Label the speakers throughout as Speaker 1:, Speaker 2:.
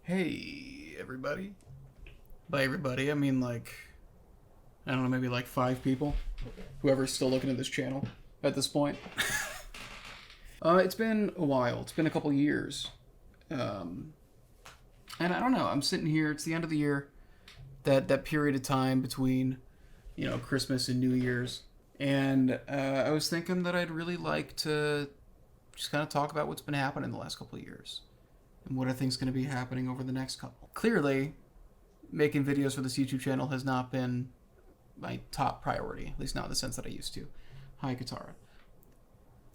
Speaker 1: Hey, everybody. By everybody, I mean I don't know, maybe like 5 people. Whoever's still looking at this channel at this point. It's been a while. It's been a couple years. Um, and I don't know, I'm sitting here, it's the end of the year, that period of time between, Christmas and New Year's. And I was thinking that I'd really like to just kind of talk about what's been happening the last couple of years and what I think's going to be happening over the next couple. Clearly, making videos for this YouTube channel has not been my top priority, at least not in the sense that I used to. Hi, Katara.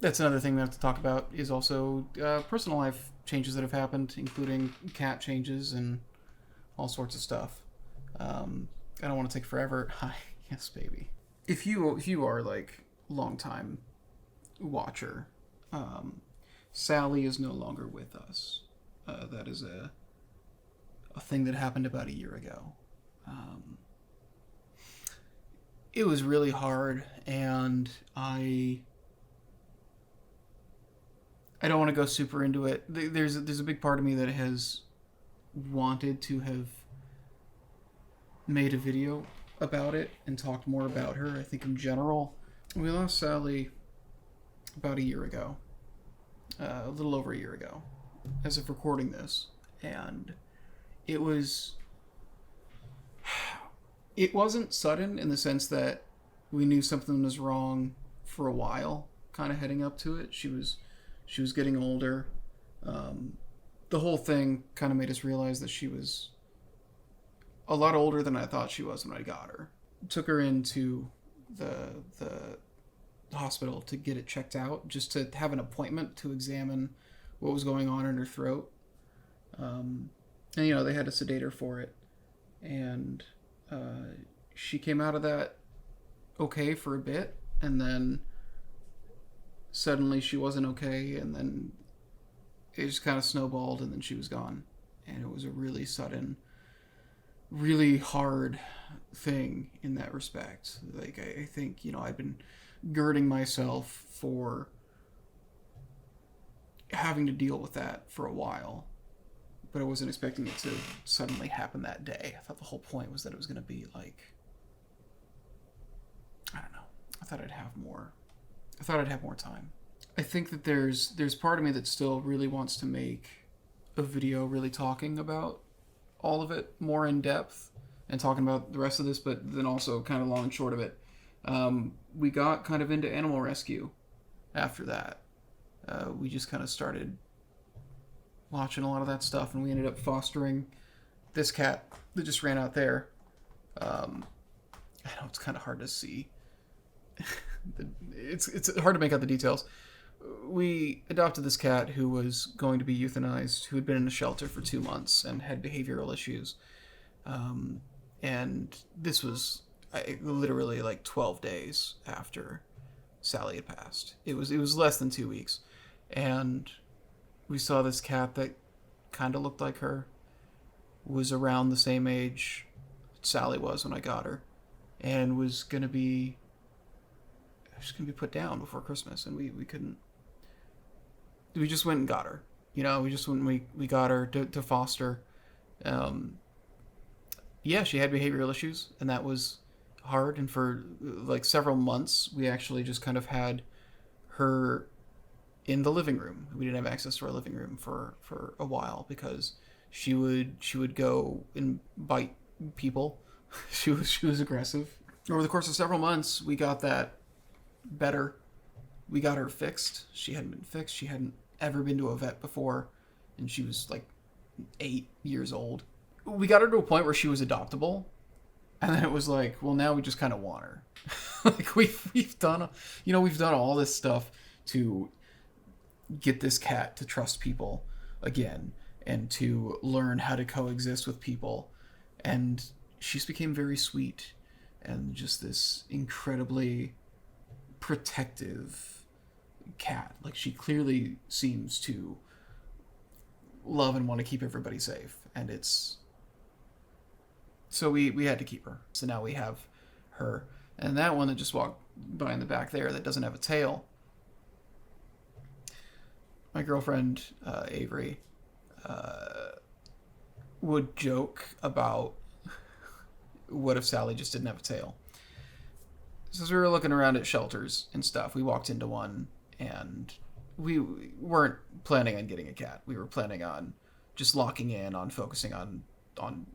Speaker 1: That's another thing we have to talk about is also personal life changes that have happened, including cat changes and all sorts of stuff. I don't want to take forever. Hi, yes, baby. If you are like long time watcher, Sally is no longer with us. That is a thing that happened about a year ago. It was really hard, and I don't want to go super into it. There's a big part of me that has wanted to have made a video about it and talked more about her. I think in general, we lost Sally about a year ago, a little over a year ago, as of recording this, and it was. It wasn't sudden in the sense that we knew something was wrong for a while, kind of heading up to it. She was getting older. The whole thing kind of made us realize that she was a lot older than I thought she was when I got her. Took her into the hospital to get it checked out, just to have an appointment to examine what was going on in her throat. And they had to sedate her for it, and she came out of that okay for a bit, and then suddenly she wasn't okay, and then it just kind of snowballed, and then she was gone. And it was a really sudden, really hard thing in that respect. Like, I think, I'd been girding myself for having to deal with that for a while, but I wasn't expecting it to suddenly happen that day. I thought the whole point was that it was going to be like, I don't know. I thought I'd have more time. I think that there's part of me that still really wants to make a video really talking about all of it more in depth and talking about the rest of this, but then also kind of long and short of it. We got kind of into animal rescue after that. We just kind of started watching a lot of that stuff, and we ended up fostering this cat that just ran out there. I know it's kind of hard to see. It's hard to make out the details. We adopted this cat who was going to be euthanized, who had been in a shelter for 2 months and had behavioral issues. And this was literally like 12 days after Sally had passed. It was less than 2 weeks. And we saw this cat that kind of looked like her, was around the same age Sally was when I got her, and was going to be put down before Christmas, and we couldn't. We just went and got her. We just went and we got her to foster. She had behavioral issues, and that was hard, and for like several months we actually just kind of had her in the living room. We didn't have access to our living room for a while because she would go and bite people. she was aggressive. Over the course of several months, we got that better. We got her fixed. She hadn't been fixed. She hadn't ever been to a vet before, and she was like 8 years old. We got her to a point where she was adoptable, and then it was like, well, now we just kind of want her. Like we've done all this stuff to get this cat to trust people again and to learn how to coexist with people, and she just became very sweet and just this incredibly protective cat. Like, she clearly seems to love and want to keep everybody safe, and it's so we had to keep her. So now we have her, and that one that just walked by in the back there that doesn't have a tail, my girlfriend, Avery, would joke about what if Sally just didn't have a tail. So as we were looking around at shelters and stuff, we walked into one, and we weren't planning on getting a cat. We were planning on just locking in on focusing on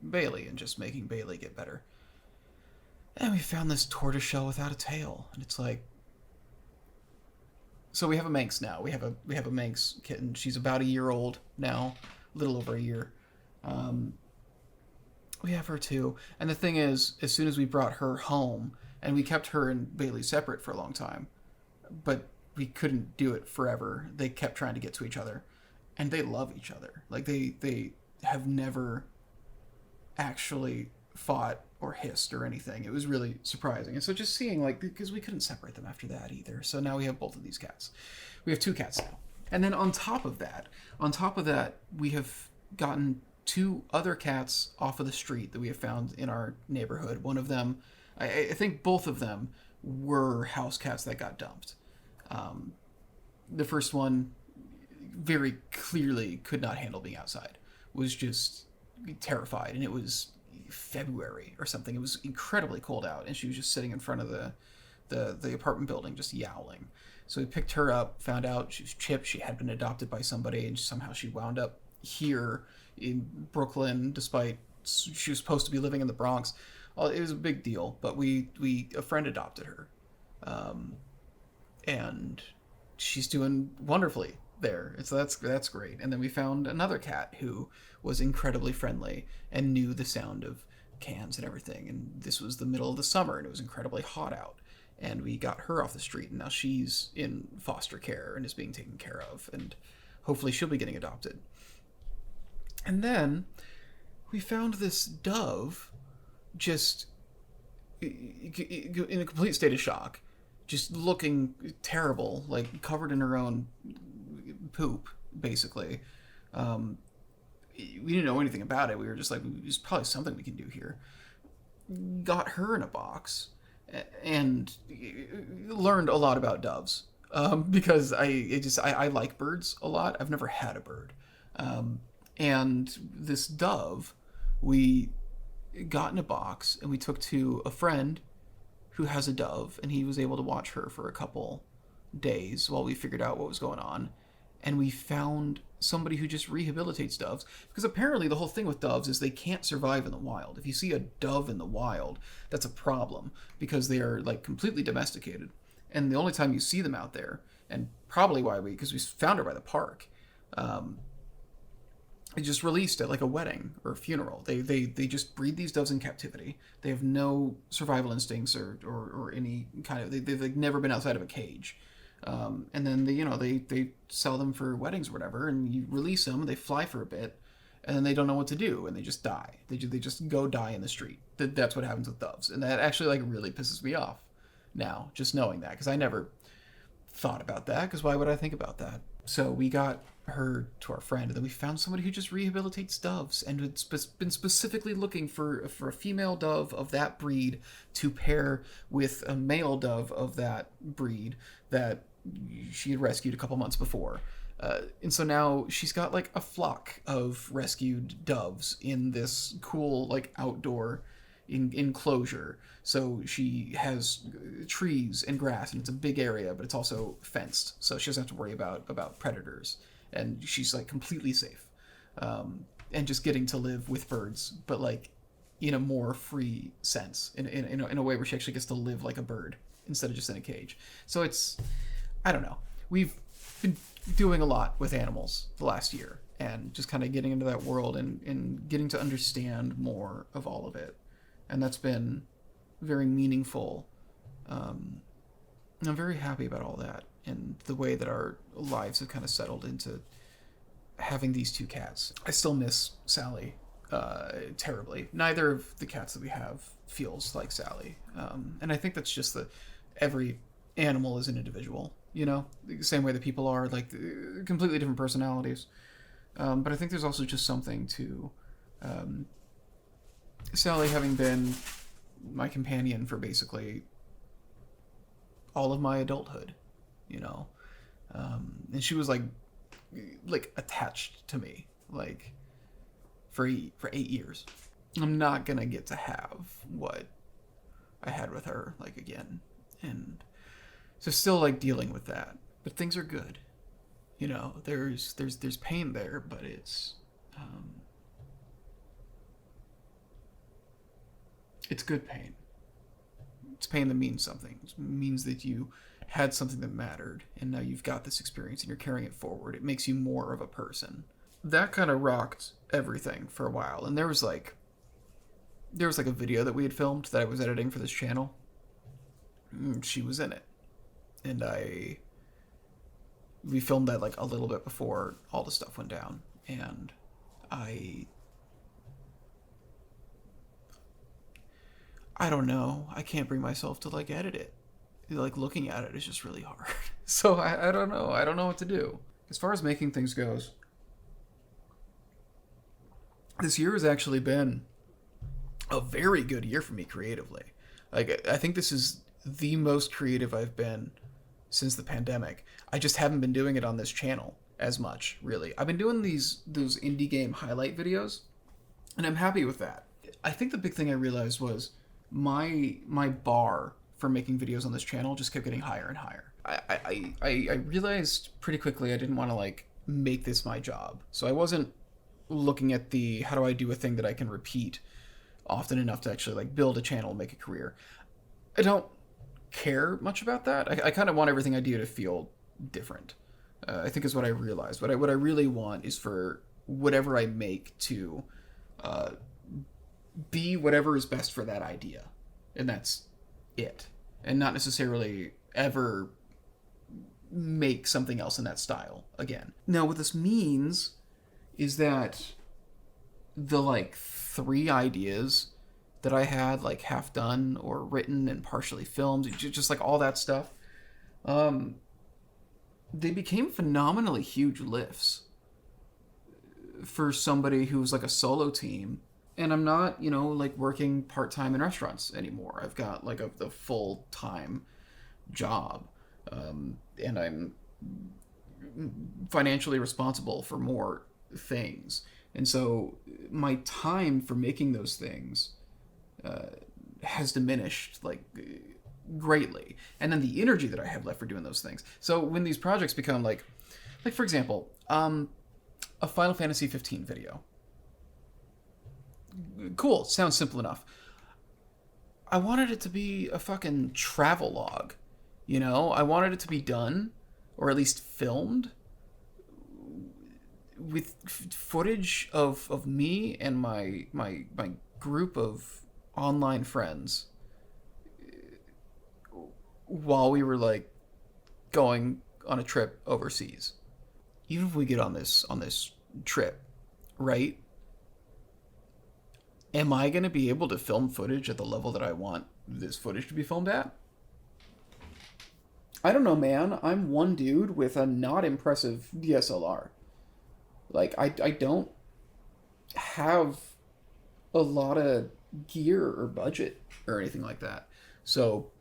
Speaker 1: Bailey and just making Bailey get better. And we found this tortoiseshell without a tail, and it's like, so we have a Manx now. We have a Manx kitten. She's about a year old now, a little over a year. We have her too. And the thing is, as soon as we brought her home, and we kept her and Bailey separate for a long time, but we couldn't do it forever. They kept trying to get to each other, and they love each other. Like they have never actually fought or hissed or anything. It was really surprising. And so just seeing, like, because we couldn't separate them after that either. So now we have both of these cats. We have 2 cats now. And then on top of that, we have gotten 2 other cats off of the street that we have found in our neighborhood. One of them, I think both of them were house cats that got dumped. The first one very clearly could not handle being outside, was just terrified, and it was February or something. It was incredibly cold out, and she was just sitting in front of the apartment building just yowling. So we picked her up, found out she was chipped. She had been adopted by somebody, and somehow she wound up here in Brooklyn, despite she was supposed to be living in the Bronx. It was a big deal, but a friend adopted her, and she's doing wonderfully there. So that's great. And then we found another cat who was incredibly friendly and knew the sound of cans and everything. And this was the middle of the summer, and it was incredibly hot out. And we got her off the street, and now she's in foster care and is being taken care of, and hopefully she'll be getting adopted. And then we found this dove just in a complete state of shock, just looking terrible, like covered in her own poop, basically. We didn't know anything about it. We were just like, there's probably something we can do here. Got her in a box and learned a lot about doves, because I like birds a lot. I've never had a bird. And this dove, we got in a box and we took to a friend who has a dove, and he was able to watch her for a couple days while we figured out what was going on. And we found somebody who just rehabilitates doves, because apparently the whole thing with doves is they can't survive in the wild. If you see a dove in the wild, that's a problem, because they are like completely domesticated, and the only time you see them out there, and probably because we found her by the park, they just released at like a wedding or a funeral. They just breed these doves in captivity. They have no survival instincts or any kind of, they've like never been outside of a cage. And then they sell them for weddings or whatever, and you release them, they fly for a bit, and then they don't know what to do, and they just die. They just go die in the street. That's what happens with doves, and that actually like really pisses me off now, just knowing that, because I never thought about that, because why would I think about that? So we got her to our friend, and then we found somebody who just rehabilitates doves, and had been specifically looking for a female dove of that breed to pair with a male dove of that breed that she had rescued a couple months before. And so now she's got like a flock of rescued doves in this cool like outdoor enclosure. So she has trees and grass, and it's a big area, but it's also fenced, so she doesn't have to worry about predators, and she's like completely safe, and just getting to live with birds, but like in a more free sense, in a way where she actually gets to live like a bird instead of just in a cage. So it's, I don't know, we've been doing a lot with animals the last year, and just kind of getting into that world and getting to understand more of all of it. And that's been very meaningful. I'm very happy about all that, and the way that our lives have kind of settled into having these 2 cats. I still miss Sally terribly. Neither of the cats that we have feels like Sally. And I think that's just that every animal is an individual, the same way that people are, like completely different personalities. But I think there's also just something to Sally having been my companion for basically all of my adulthood, and she was like attached to me, like for 8 years. I'm not gonna get to have what I had with her like again, and so still like dealing with that. But things are good. You know, there's pain there, but it's good pain. It's pain that means something. It means that you had something that mattered, and now you've got this experience and you're carrying it forward. It makes you more of a person. That kind of rocked everything for a while, and there was like a video that we had filmed that I was editing for this channel. She was in it, and we filmed that like a little bit before all the stuff went down, and I don't know. I can't bring myself to like edit it. Like looking at it is just really hard. So I don't know. I don't know what to do. As far as making things goes, this year has actually been a very good year for me creatively. Like I think this is the most creative I've been since the pandemic. I just haven't been doing it on this channel as much, really. I've been doing those indie game highlight videos, and I'm happy with that. I think the big thing I realized was my bar for making videos on this channel just kept getting higher and higher. I realized pretty quickly I didn't want to like make this my job. So I wasn't looking at the how do I do a thing that I can repeat often enough to actually like build a channel and make a career. I don't care much about that. I kind of want everything I do to feel different. I think is what I realized. What I really want is for whatever I make to be whatever is best for that idea, and that's it, and not necessarily ever make something else in that style again. Now, what this means is that the like 3 ideas that I had like half done or written and partially filmed, just like all that stuff, they became phenomenally huge lifts for somebody who's like a solo team. And I'm not, like working part-time in restaurants anymore. I've got like the full-time job, and I'm financially responsible for more things. And so my time for making those things has diminished like greatly. And then the energy that I have left for doing those things. So when these projects become like for example, a Final Fantasy 15 video. Cool, sounds simple enough. I wanted it to be a fucking travel log, I wanted it to be done, or at least filmed, with footage of me and my group of online friends while we were like going on a trip overseas. Even if we get on this trip, right? Am I going to be able to film footage at the level that I want this footage to be filmed at? I don't know, man. I'm one dude with a not impressive DSLR. Like, I don't have a lot of gear or budget or anything like that. So,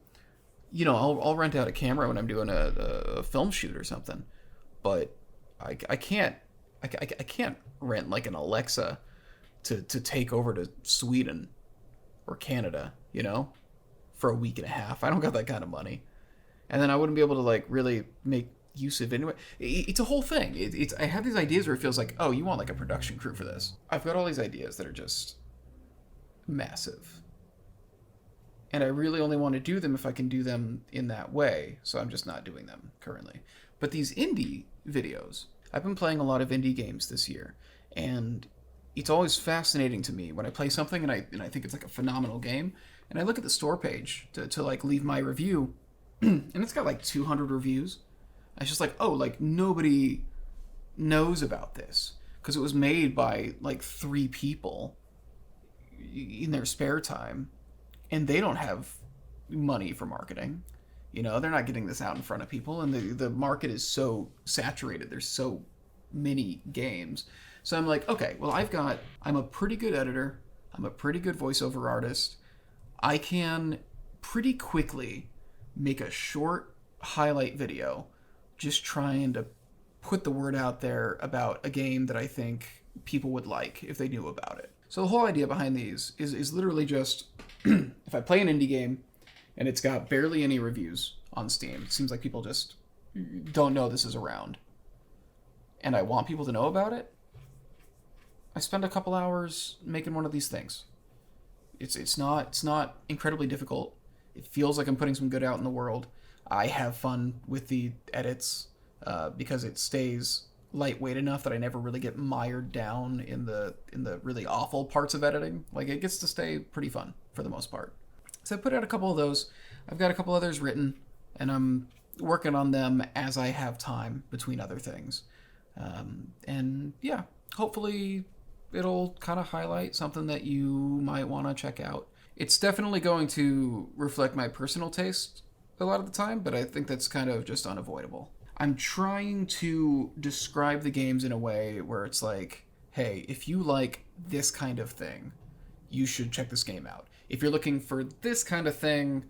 Speaker 1: I'll rent out a camera when I'm doing a film shoot or something. But I can't rent like an Alexa to take over to Sweden or Canada, for a week and a half. I don't got that kind of money. And then I wouldn't be able to like really make use of it anyway. It's a whole thing. I have these ideas where it feels like, oh, you want like a production crew for this. I've got all these ideas that are just massive. And I really only want to do them if I can do them in that way. So I'm just not doing them currently. But these indie videos, I've been playing a lot of indie games this year, and it's always fascinating to me when I play something and I think it's like a phenomenal game, and I look at the store page to like leave my review, and it's got like 200 reviews. It's just like, oh, like nobody knows about this because it was made by like 3 people in their spare time, and they don't have money for marketing. They're not getting this out in front of people, and the market is so saturated. There's so many games. So I'm like, okay, well, I'm a pretty good editor. I'm a pretty good voiceover artist. I can pretty quickly make a short highlight video just trying to put the word out there about a game that I think people would like if they knew about it. So the whole idea behind these is literally just if I play an indie game and it's got barely any reviews on Steam, it seems like people just don't know this is around, and I want people to know about it, I spend a couple hours making one of these things. It's not incredibly difficult. It feels like I'm putting some good out in the world. I have fun with the edits because it stays lightweight enough that I never really get mired down in the really awful parts of editing. Like, it gets to stay pretty fun for the most part. So I put out a couple of those. I've got a couple others written, and I'm working on them as I have time between other things. And yeah, hopefully it'll kind of highlight something that you might want to check out. It's definitely going to reflect my personal taste a lot of the time, but I think that's kind of just unavoidable. I'm trying to describe the games in a way where it's like, hey, if you like this kind of thing, you should check this game out. If you're looking for this kind of thing,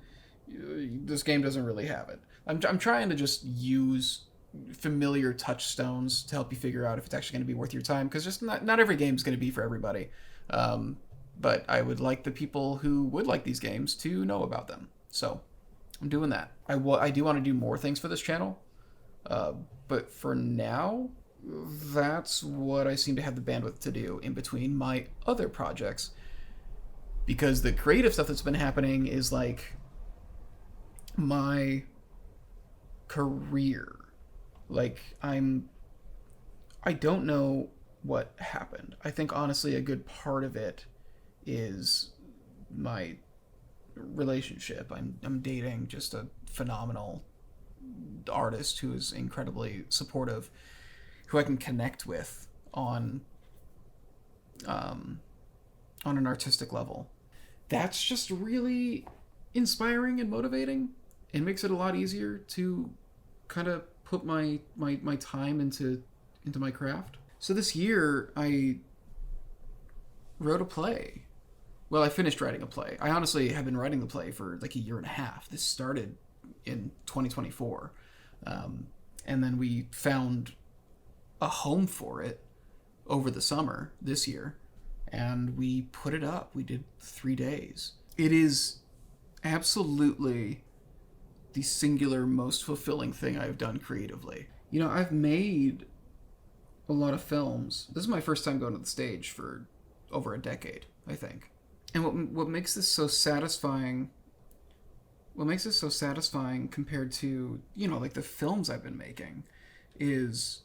Speaker 1: this game doesn't really have it. I'm trying to just use familiar touchstones to help you figure out if it's actually going to be worth your time, because just not every game is going to be for everybody. But I would like the people who would like these games to know about them. So I'm doing that. I do want to do more things for this channel. But for now, that's what I seem to have the bandwidth to do in between my other projects. Because the creative stuff that's been happening is like my career. Like, I don't know what happened. I think honestly a good part of it is my relationship. I'm dating just a phenomenal artist who is incredibly supportive, who I can connect with on an artistic level. That's just really inspiring and motivating. It makes it a lot easier to kind of put my time into my craft. So this year I wrote a play. Well, I finished writing a play. I honestly have been writing the play for like a year and a half. This started in 2024. And then we found a home for it over the summer this year, and we put it up. We did 3 days. It is absolutely the singular most fulfilling thing I've done creatively. You know, I've made a lot of films. This is my first time going to the stage for over a decade, I think. And what makes this so satisfying, compared to, you know, like the films I've been making, is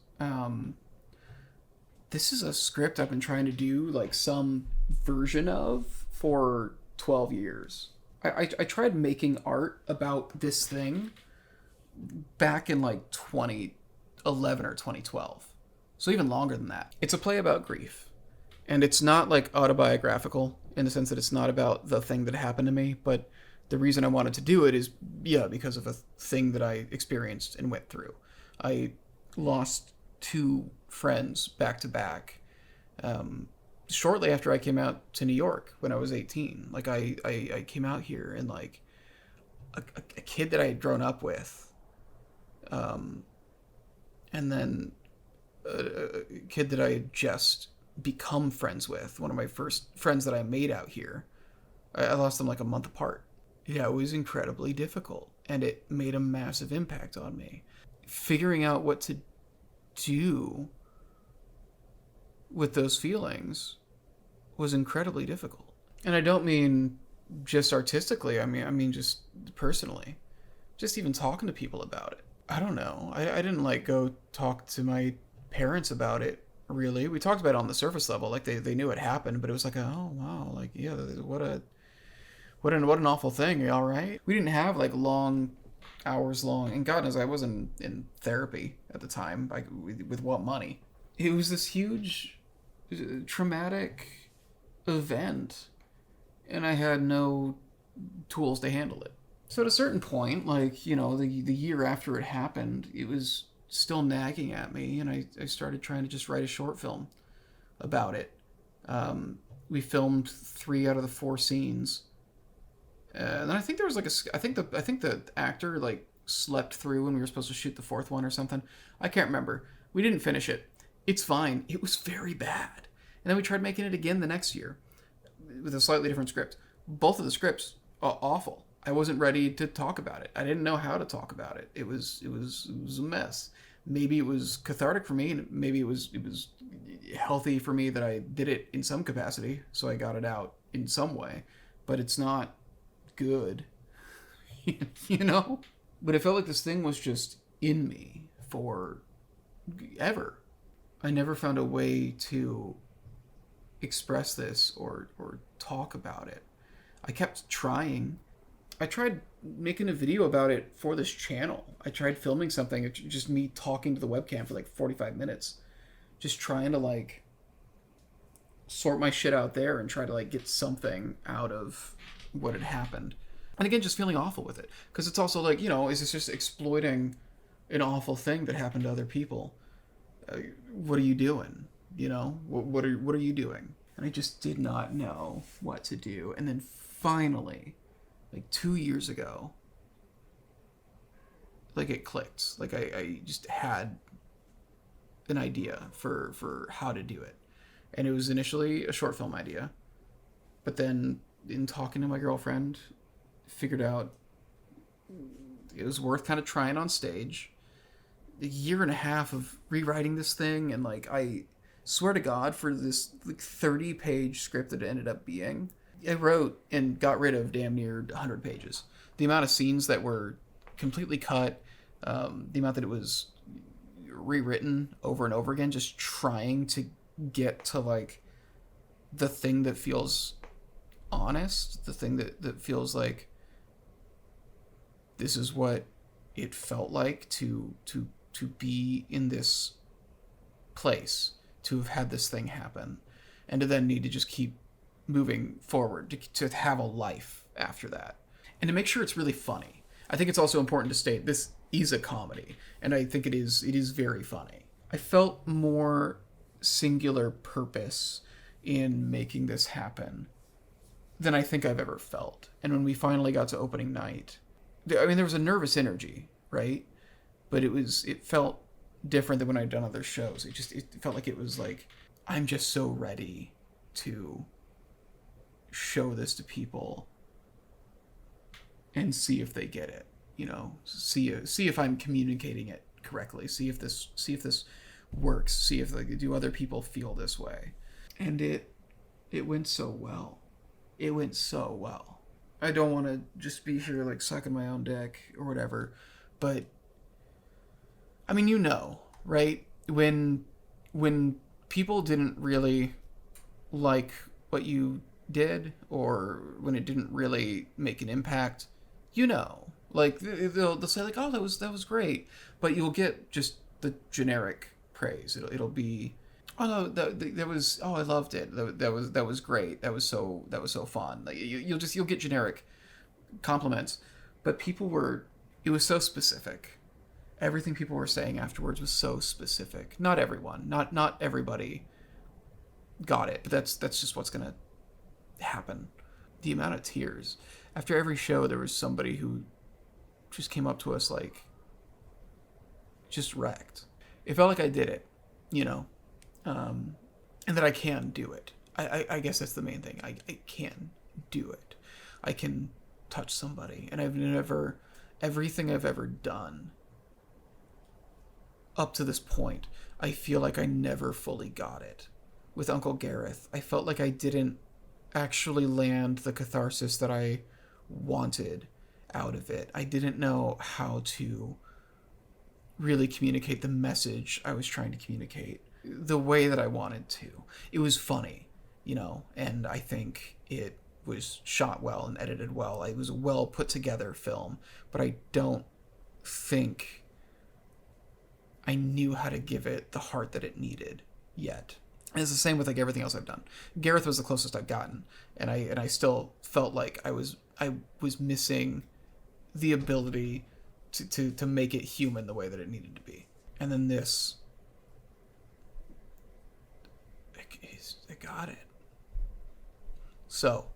Speaker 1: this is a script I've been trying to do like some version of for 12 years. I tried making art about this thing back in like 2011 or 2012. So even longer than that. It's a play about grief. And it's not like autobiographical in the sense that it's not about the thing that happened to me, but the reason I wanted to do it is, yeah, because of a thing that I experienced and went through. I lost 2 friends back to back shortly after I came out to New York when I was 18. Like, I came out here, and like a kid that I had grown up with, and then a kid that I had just become friends with, one of my first friends that I made out here, I lost them like a month apart. Yeah, it was incredibly difficult, and it made a massive impact on me. Figuring out what to do with those feelings was incredibly difficult. And I don't mean just artistically, I mean just personally. Just even talking to people about it. I don't know. I didn't like go talk to my parents about it, really. We talked about it on the surface level, like they knew it happened, but it was like, oh wow, like, yeah, what an awful thing. Are you all right? We didn't have like hours long, and God knows I wasn't in therapy at the time. Like, with what money? It was this huge, traumatic event, and I had no tools to handle it. So at a certain point, like, you know, the year after it happened, it was still nagging at me, and I started trying to just write a short film about it. We filmed 3 out of the 4 scenes. And then I think there was like I think the actor like slept through when we were supposed to shoot the 4th one or something. I can't remember. We didn't finish it. It's fine. It was very bad. And then we tried making it again the next year with a slightly different script. Both of the scripts are awful. I wasn't ready to talk about it. I didn't know how to talk about it. It was a mess. Maybe it was cathartic for me, and maybe it was healthy for me that I did it in some capacity, so I got it out in some way. But it's not good, you know? But it felt like this thing was just in me for ever. I never found a way to express this or talk about it. I kept trying. I tried making a video about it for this channel. I tried filming something, just me talking to the webcam for like 45 minutes. Just trying to like sort my shit out there and try to like get something out of what had happened. And again, just feeling awful with it. Because it's also like, is this just exploiting an awful thing that happened to other people? What are you doing? What are you doing? And I just did not know what to do. And then finally, like 2 years ago, like it clicked. Like I just had an idea for how to do it. And it was initially a short film idea. But then in talking to my girlfriend, figured out it was worth kind of trying on stage. A year and a half of rewriting this thing, and like I swear to God, for this like 30-page script that it ended up being, I wrote and got rid of damn near 100 pages. The amount of scenes that were completely cut, the amount that it was rewritten over and over again, just trying to get to like the thing that feels honest, the thing that feels like this is what it felt like to be in this place, to have had this thing happen, and to then need to just keep moving forward, to have a life after that, and to make sure it's really funny. I think it's also important to state this is a comedy, and I think it is very funny. I felt more singular purpose in making this happen than I think I've ever felt. And when we finally got to opening night, there was a nervous energy, right? But it felt different than when I'd done other shows. It felt like it was like, I'm just so ready to show this to people and see if they get it, see if I'm communicating it correctly, see if this works, see if like, do other people feel this way. And it went so well. It went so well. I don't want to just be here like sucking my own dick or whatever, but I mean, right? When people didn't really like what you did, or when it didn't really make an impact, like they'll say like, oh, that was great, but you'll get just the generic praise. It'll be, oh no, that was, oh, I loved it. That was great. That was so fun. Like you'll get generic compliments, but it was so specific. Everything people were saying afterwards was so specific. Not everyone, not everybody got it, but that's just what's gonna happen. The amount of tears after every show, there was somebody who just came up to us like just wrecked. It felt like I did it, and that I can do it. I guess that's the main thing. I can do it. I can touch somebody, and everything I've ever done up to this point, I feel like I never fully got it. With Uncle Gareth, I felt like I didn't actually land the catharsis that I wanted out of it. I didn't know how to really communicate the message I was trying to communicate the way that I wanted to. It was funny, and I think it was shot well and edited well. It was a well put together film, but I don't think I knew how to give it the heart that it needed yet. And it's the same with like everything else I've done. Gareth was the closest I've gotten, and I still felt like I was missing the ability to make it human the way that it needed to be. And then this, I got it. So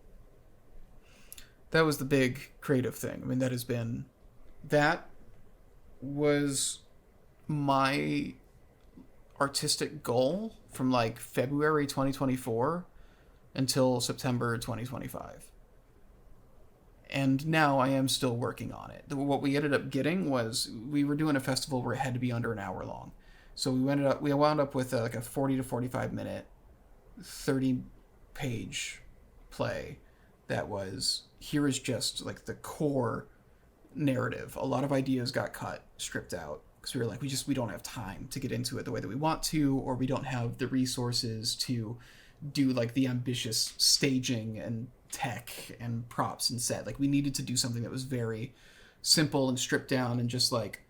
Speaker 1: that was the big creative thing. I mean, that was my artistic goal from like February 2024 until September 2025. And now I am still working on it. What we ended up getting was we were doing a festival where it had to be under an hour long. So we wound up with like a 40 to 45 minute, 30 page play that was, here is just like the core narrative. A lot of ideas got cut, stripped out, because we were like, we don't have time to get into it the way that we want to, or we don't have the resources to do like the ambitious staging and tech and props and set. Like, we needed to do something that was very simple and stripped down and just like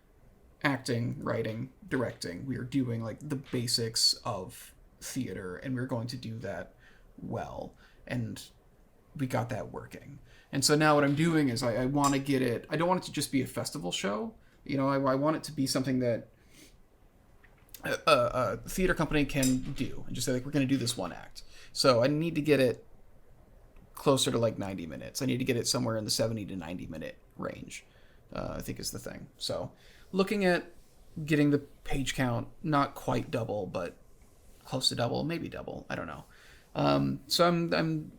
Speaker 1: acting, writing, directing. We were doing like the basics of theater, and we were going to do that well, and we got that working. And so now what I'm doing is I want to get it, I don't want it to just be a festival show. You know, I want it to be something that a theater company can do and just say, like, we're going to do this one act. So I need to get it closer to like 90 minutes. I need to get it somewhere in the 70 to 90 minute range, I think is the thing. So looking at getting the page count, not quite double, but close to double, maybe double. I don't know. So I'm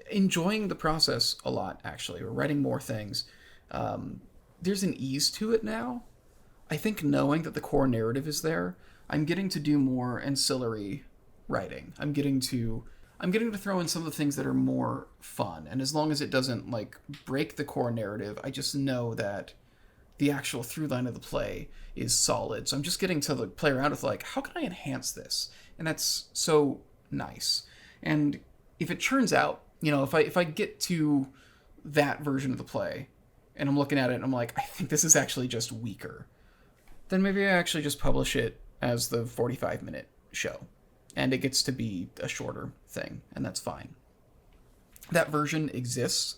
Speaker 1: enjoying the process a lot, actually. We're writing more things. There's an ease to it now. I think knowing that the core narrative is there, I'm getting to do more ancillary writing. I'm getting to throw in some of the things that are more fun. And as long as it doesn't like break the core narrative, I just know that the actual through line of the play is solid. So I'm just getting to like play around with like, how can I enhance this? And that's so nice. And if it turns out, you know, if I get to that version of the play and I'm looking at it and I'm like, I think this is actually just weaker, then maybe I actually just publish it as the 45-minute show. And it gets to be a shorter thing, and that's fine. That version exists,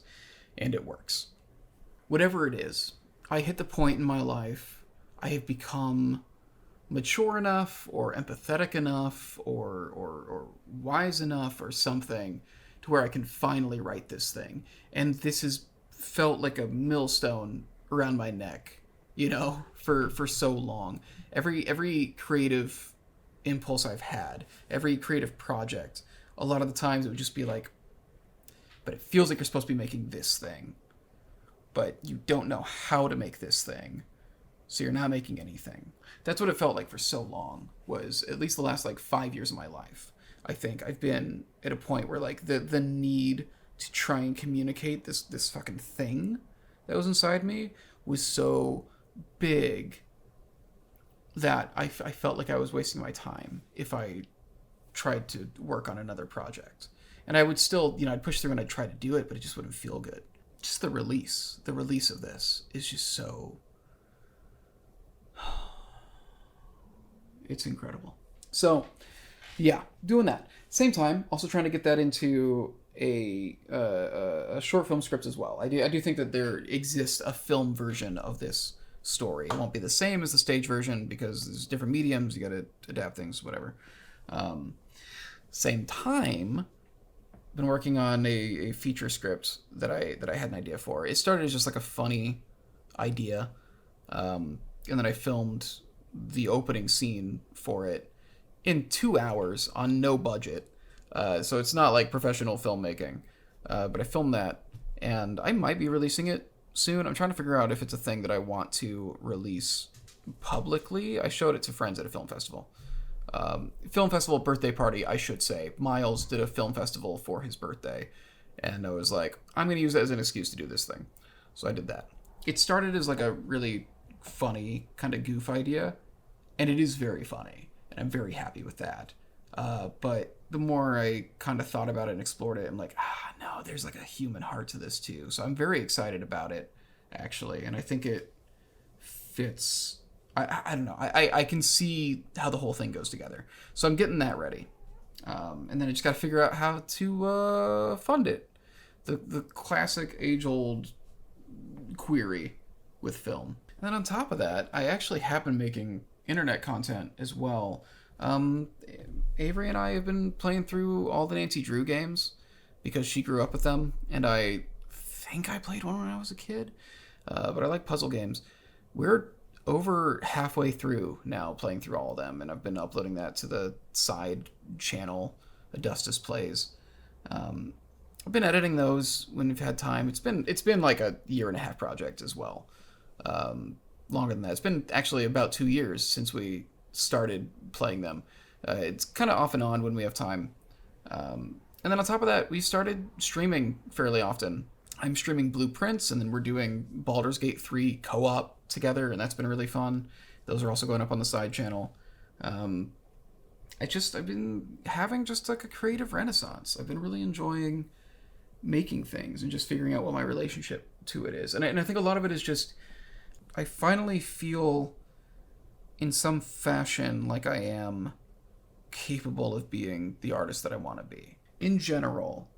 Speaker 1: and it works. Whatever it is, I hit the point in my life, I have become mature enough, or empathetic enough, or wise enough, or something, to where I can finally write this thing. And this has felt like a millstone around my neck, you know, for so long. Every creative impulse I've had, every creative project, a lot of the times it would just be like, but it feels like you're supposed to be making this thing, but you don't know how to make this thing, so you're not making anything. That's what it felt like for so long, was at least the last like 5 years of my life. I think I've been at a point where like the need to try and communicate this fucking thing that was inside me was so big that I felt like I was wasting my time if I tried to work on another project. And I would still, you know, I'd push through and I'd try to do it, but it just wouldn't feel good. Just the release of this is just so... It's incredible. So, yeah, doing that. Same time, also trying to get that into a short film script as well. I do think that there exists a film version of this story. It won't be the same as the stage version because there's different mediums. You got to adapt things, whatever. Same time, been working on a feature script that I had an idea for. It started as just like a funny idea, and then I filmed the opening scene for it in 2 hours on no budget. So it's not like professional filmmaking, but I filmed that, and I might be releasing it soon. I'm trying to figure out if it's a thing that I want to release publicly. I showed it to friends at a film festival. Film festival birthday party, I should say. Miles did a film festival for his birthday, and I was like, I'm going to use that as an excuse to do this thing. So I did that. It started as like a really funny kind of goof idea, and it is very funny, and I'm very happy with that. But the more I kind of thought about it and explored it, I'm like, no, there's like a human heart to this too. So I'm very excited about it, actually. And I think it fits. I don't know. I can see how the whole thing goes together. So I'm getting that ready. And then I just got to figure out how to fund it. The classic age-old query with film. And then on top of that, I actually have been making internet content as well. Avery and I have been playing through all the Nancy Drew games because she grew up with them, and I think I played one when I was a kid, but I like puzzle games. We're over halfway through now, playing through all of them, and I've been uploading that to the side channel, Augustus Plays. I've been editing those when we've had time. It's been like a year and a half project as well. Longer than that. It's been actually about 2 years since we started playing them. It's kind of off and on when we have time. And then on top of that, we started streaming fairly often. I'm streaming Blueprints, and then we're doing Baldur's Gate 3 co-op together, and that's been really fun. Those are also going up on the side channel. I've been having just like a creative renaissance. I've been really enjoying making things and just figuring out what my relationship to it is. And I think a lot of it is just, I finally feel in some fashion like I am capable of being the artist that I want to be. In general,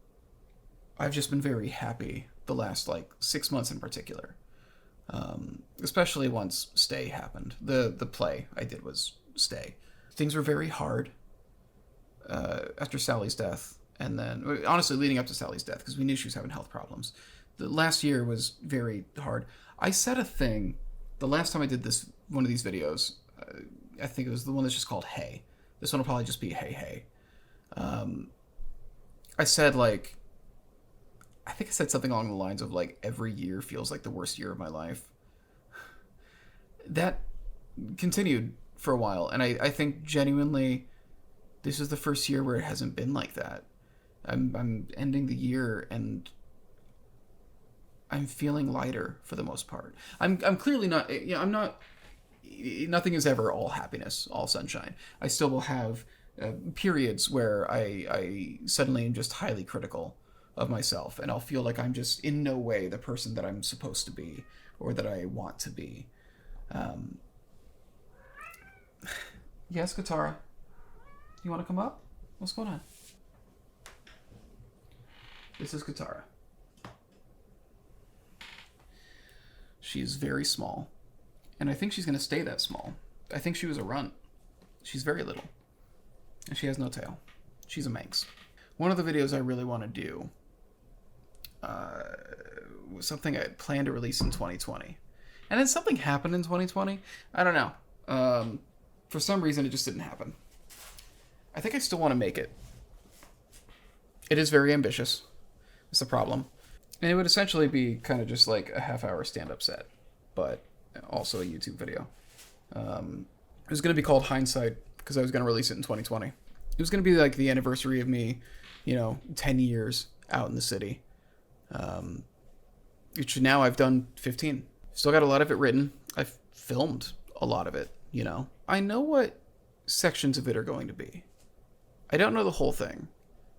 Speaker 1: I've just been very happy the last 6 months in particular. Especially once Stay happened. The play I did was Stay. Things were very hard after Sally's death, and then honestly leading up to Sally's death, because we knew she was having health problems. The last year was very hard. I said a thing the last time I did one of these videos. I think it was the one that's just called Hey. This one will probably just be Hey Hey. I said I think I said something along the lines of every year feels like the worst year of my life. That continued for a while, and I think genuinely this is the first year where it hasn't been like that. I'm ending the year and I'm feeling lighter for the most part. I'm clearly not, I'm not, nothing is ever all happiness, all sunshine. I still will have periods where I suddenly am just highly critical of myself, and I'll feel like I'm just in no way the person that I'm supposed to be or that I want to be. Yes, Katara? You want to come up? What's going on? This is Katara. She's very small, and I think she's going to stay that small. I think she was a runt. She's very little, and she has no tail. She's a Manx. One of the videos I really want to do was something I planned to release in 2020. And then something happened in 2020. I don't know. For some reason, it just didn't happen. I think I still want to make it. It is very ambitious. It's a problem. And it would essentially be kind of just like a half-hour stand-up set, but also a YouTube video. It was going to be called Hindsight because I was going to release it in 2020. It was going to be like the anniversary of me, 10 years out in the city. Which now I've done 15. Still got a lot of it written. I've filmed a lot of it, I know what sections of it are going to be. I don't know the whole thing,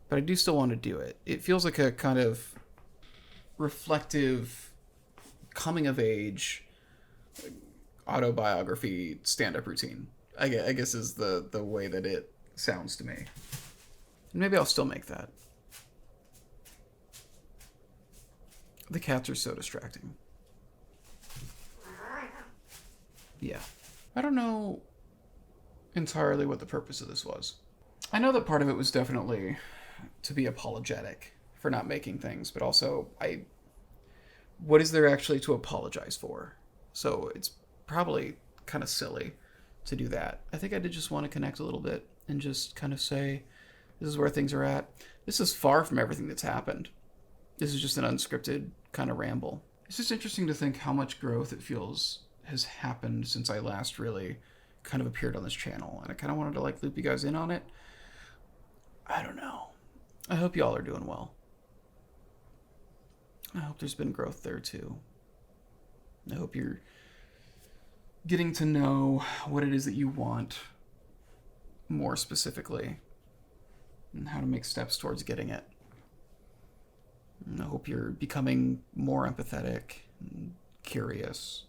Speaker 1: but I do still want to do it. It feels like a kind of reflective, coming-of-age, autobiography stand-up routine. I guess is the way that it sounds to me. And maybe I'll still make that. The cats are so distracting. Yeah. I don't know entirely what the purpose of this was. I know that part of it was definitely to be apologetic for not making things, but also what is there actually to apologize for? So it's probably kind of silly to do that. I think I did just want to connect a little bit and just kind of say, this is where things are at. This is far from everything that's happened. This is just an unscripted kind of ramble. It's just interesting to think how much growth it feels has happened since I last really kind of appeared on this channel. And I kind of wanted to loop you guys in on it. I don't know. I hope y'all are doing well. I hope there's been growth there too. I hope you're getting to know what it is that you want more specifically and how to make steps towards getting it. And I hope you're becoming more empathetic, and curious,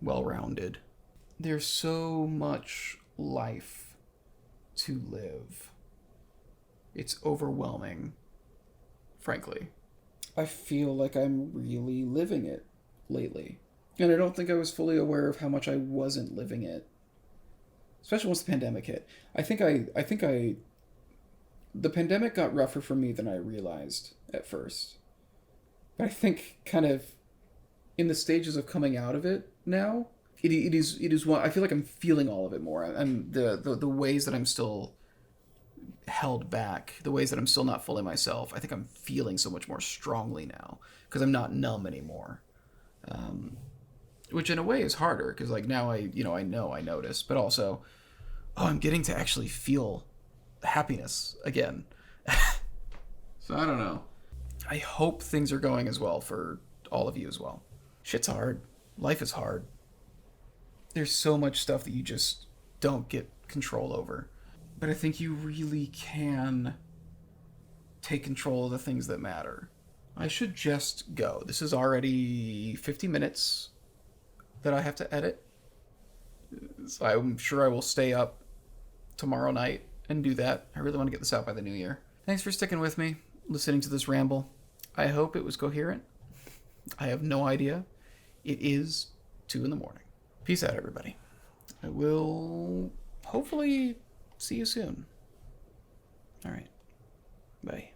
Speaker 1: well-rounded. There's so much life to live. It's overwhelming, frankly. I feel like I'm really living it lately. And I don't think I was fully aware of how much I wasn't living it. Especially once the pandemic hit. I think the pandemic got rougher for me than I realized at first. But I think kind of in the stages of coming out of it now. It is one. I feel like I'm feeling all of it more. I'm the ways that I'm still held back, the ways that I'm still not fully myself. I think I'm feeling so much more strongly now because I'm not numb anymore. Which in a way is harder because like now I notice, but also, oh, I'm getting to actually feel happiness again. So I don't know. I hope things are going as well for all of you as well. Shit's hard. Life is hard. There's so much stuff that you just don't get control over. But I think you really can take control of the things that matter. I should just go. This is already 50 minutes that I have to edit. So I'm sure I will stay up tomorrow night and do that. I really want to get this out by the new year. Thanks for sticking with me, listening to this ramble. I hope it was coherent. I have no idea. It is 2 a.m. Peace out, everybody. I will hopefully see you soon. All right. Bye.